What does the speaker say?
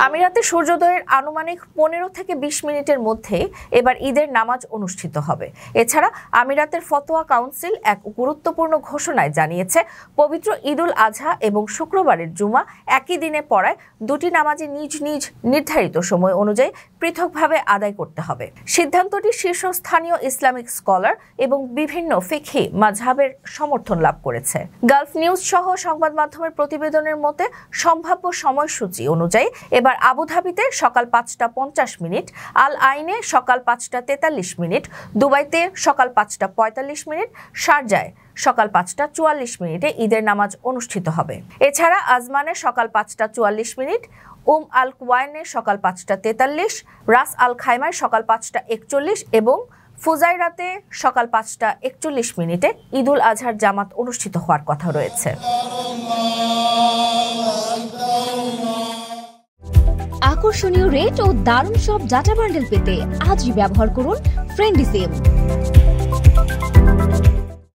আমিরাতে সূর্যোদয়ের আনুমানিক 15 থেকে 20 মিনিটের মধ্যে এবার ঈদের নামাজ অনুষ্ঠিত হবে। এছাড়া আমিরাতের ফতোয়া কাউন্সিল এক গুরুত্বপূর্ণ ঘোষণায় জানিয়েছে, পবিত্র ঈদুল আজহা এবং শুক্রবারের জুমা একই দিনে পড়ায় দুটি নামাজই নিজ নিজ নির্ধারিত সময় অনুযায়ী পৃথকভাবে আদায় করতে হবে। সিদ্ধান্তটি শীর্ষস্থানীয় ইসলামিক স্কলার এবং বিভিন্ন ফিকহি মাযহাবের সমর্থন লাভ করেছে। গালফ নিউজ সহ সংবাদ মাধ্যমের প্রতিবেদনের মতে সম্ভাব্য সময়সূচি অনুযায়ী এবার আবুধাবিতে সকাল 5টা 50 মিনিট, আল আইনে সকাল 5টা 43 মিনিট, দুবাইতে সকাল 5টা 45 মিনিট, শারজায় সকাল 5টা 44 মিনিটে ঈদের নামাজ অনুষ্ঠিত হবে। এছাড়া আজমানে সকাল 5টা 44 মিনিট, আল কুওয়াইনে সকাল 5টা 43, রাস আল খাইমায় সকাল 5টা 41 এবং ফুজাইরাতে সকাল 5টা 41 মিনিটে ঈদুল আজহার জামাত অনুষ্ঠিত হওয়ার কথা রয়েছে। আকর্ষণীয় রেট ও দারুণ সব ডাটা বান্ডেল পেতে আজই ব্যবহার করুন ফ্রেন্ডলি সিম।